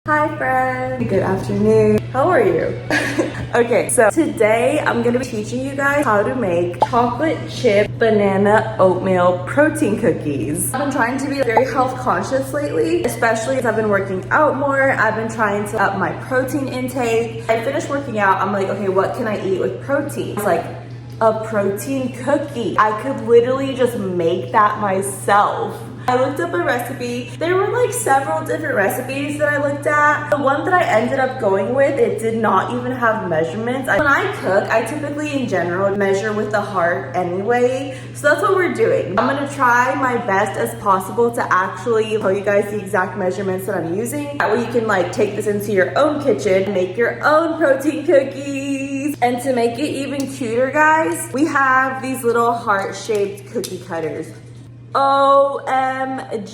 Hi friends, good afternoon. How are you? Okay, so today I'm gonna be teaching you guys how to make chocolate chip banana oatmeal protein cookies. I've been trying to be very health conscious lately, especially as I've been working out more. I've been trying to up my protein intake. I finished working out, I'm like, okay, what can I eat with protein? It's like a protein cookie. I could literally just make that myself. I looked up a recipe. There were like several different recipes that I looked at. The one that I ended up going with, it did not even have measurements. When I cook, I typically in general measure with the heart anyway. So that's what we're doing. I'm gonna try my best as possible to actually tell you guys the exact measurements that I'm using. That way you can like take this into your own kitchen, make your own protein cookies. And to make it even cuter, guys, we have these little heart-shaped cookie cutters. OMG,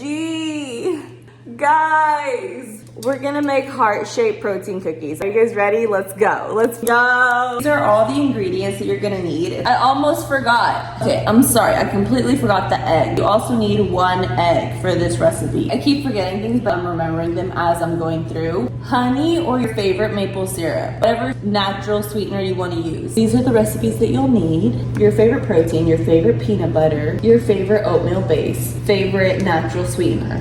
guys, we're gonna make heart-shaped protein cookies. Are you guys ready? Let's go. Let's go. These are all the ingredients that you're gonna need. I almost forgot. Okay, I'm sorry. I completely forgot the egg. You also need 1 egg for this recipe. I keep forgetting things, but I'm remembering them as I'm going through. Honey or your favorite maple syrup, whatever natural sweetener you want to use. These are the recipes that you'll need. Your favorite protein, your favorite peanut butter, your favorite oatmeal base, favorite natural sweetener,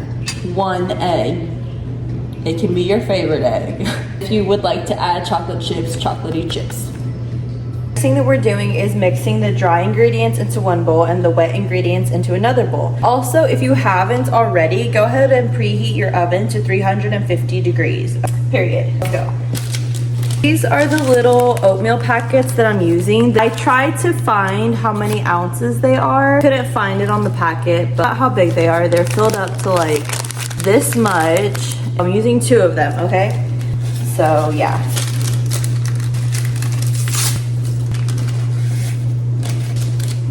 1 egg. It can be your favorite egg. If you would like to add chocolate chips, chocolatey chips. The thing that we're doing is mixing the dry ingredients into one bowl and the wet ingredients into another bowl. Also, if you haven't already, go ahead and preheat your oven to 350 degrees. Period. Let's go. These are the little oatmeal packets that I'm using. I tried to find how many ounces they are. Couldn't find it on the packet, but how big they are. They're filled up to like this much. I'm using 2 of them, okay? So yeah.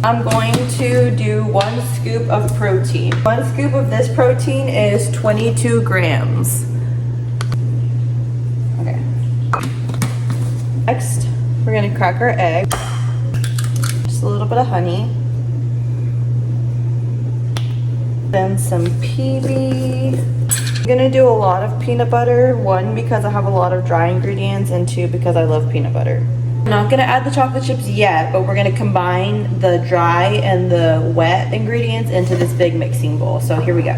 I'm going to do 1 scoop of protein. 1 scoop of this protein is 22 grams. Okay. Next, we're gonna crack our egg. Just a little bit of honey. Then some PB. I'm gonna do a lot of peanut butter. 1, because I have a lot of dry ingredients, and 2, because I love peanut butter. I'm not gonna add the chocolate chips yet, but we're gonna combine the dry and the wet ingredients into this big mixing bowl. So here we go.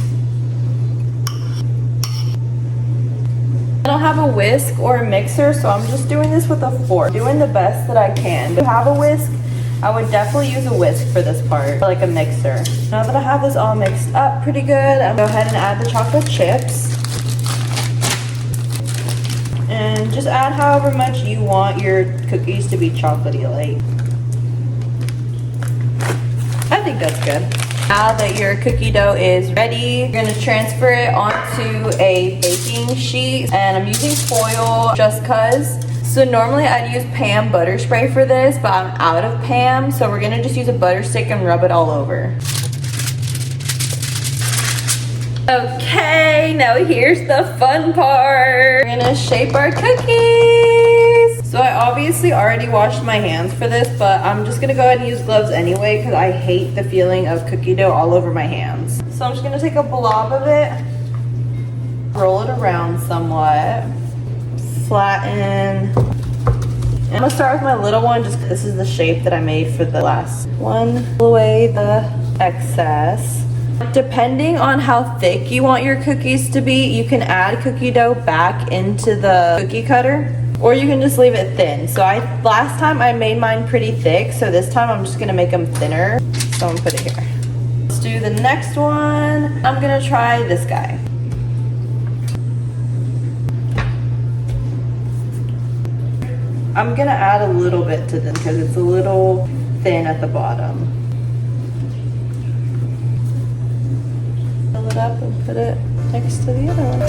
I don't have a whisk or a mixer, so I'm just doing this with a fork. Doing the best that I can. If you have a whisk, I would definitely use a whisk for this part, like a mixer. Now that I have this all mixed up pretty good, I'm gonna go ahead and add the chocolate chips. And just add however much you want your cookies to be chocolatey like. I think that's good. Now that your cookie dough is ready, you're gonna transfer it onto a baking sheet. And I'm using foil just cause. So normally I'd use Pam butter spray for this, but I'm out of Pam. So we're gonna just use a butter stick and rub it all over. Okay, now here's the fun part. We're gonna shape our cookies. So I obviously already washed my hands for this, but I'm just gonna go ahead and use gloves anyway because I hate the feeling of cookie dough all over my hands. So I'm just gonna take a blob of it, roll it around somewhat, flatten. I'm gonna start with my little one, just this is the shape that I made for the last one. Pull away the excess. Depending on how thick you want your cookies to be, you can add cookie dough back into the cookie cutter, or you can just leave it thin. So last time I made mine pretty thick, so this time I'm just gonna make them thinner. So I'm gonna put it here. Let's do the next one. I'm gonna try this guy. I'm gonna add a little bit to this because it's a little thin at the bottom. Fill it up and put it next to the other one.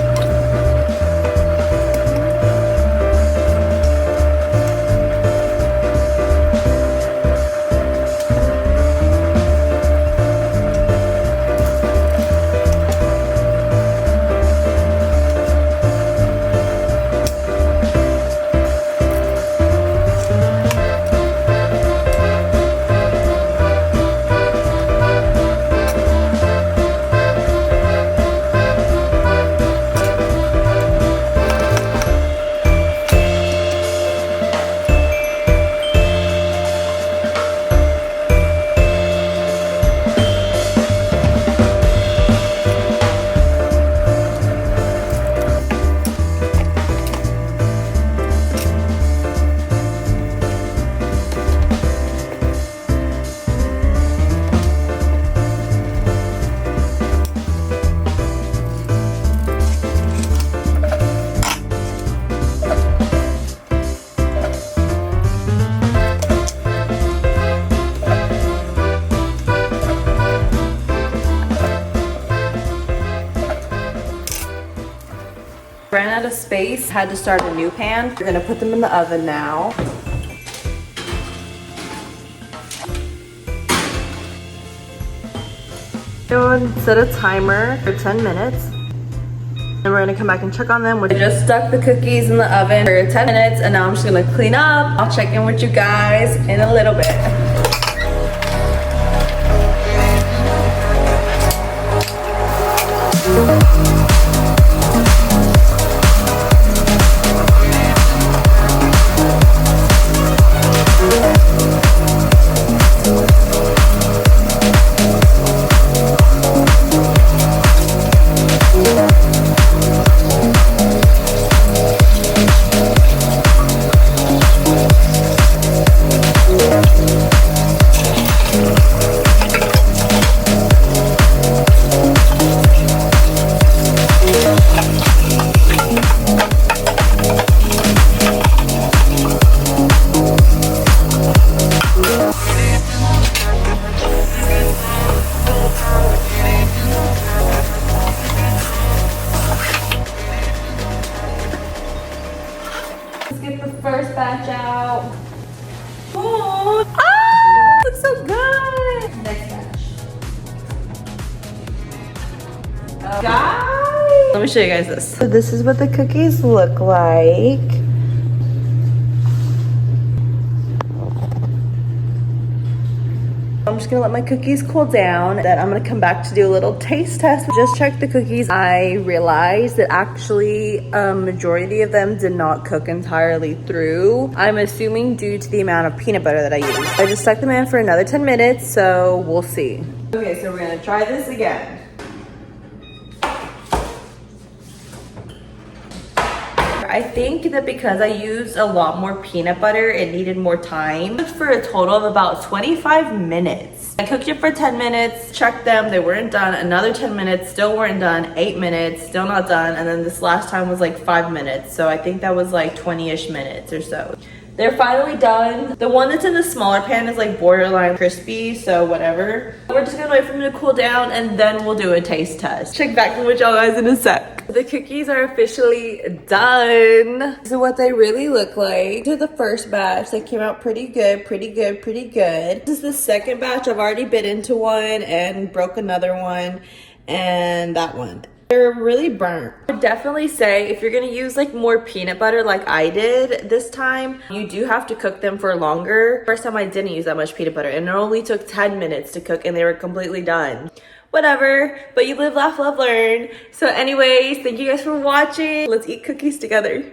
Ran out of space, had to start a new pan. We're gonna put them in the oven now. Set a timer for 10 minutes. And we're gonna come back and check on them. I just stuck the cookies in the oven for 10 minutes and now I'm just gonna clean up. I'll check in with you guys in a little bit. First batch out. Oh, looks so good. Next batch. Guys, let me show you guys this. So this is what the cookies look like. I'm just gonna let my cookies cool down. Then I'm gonna come back to do a little taste test. Just check the cookies. I realized that actually a majority of them did not cook entirely through. I'm assuming due to the amount of peanut butter that I used. I just stuck them in for another 10 minutes, so we'll see. Okay, so we're gonna try this again. I think that because I used a lot more peanut butter, it needed more time. For a total of about 25 minutes. I cooked it for 10 minutes, checked them, they weren't done. Another 10 minutes, still weren't done. 8 minutes, still not done. And then this last time was like 5 minutes. So I think that was like 20-ish minutes or so. They're finally done. The one that's in the smaller pan is like borderline crispy, so whatever. We're just gonna wait for them to cool down and then we'll do a taste test. Check back with y'all guys in a sec. The cookies are officially done. This is what they really look like. This is the first batch. They came out pretty good, pretty good, pretty good. This is the second batch. I've already bit into one and broke another one and that one. They're really burnt. I would definitely say if you're gonna use like more peanut butter like I did this time, you do have to cook them for longer. First time I didn't use that much peanut butter and it only took 10 minutes to cook and they were completely done. Whatever, but you live, laugh, love, learn. So anyways, thank you guys for watching. Let's eat cookies together.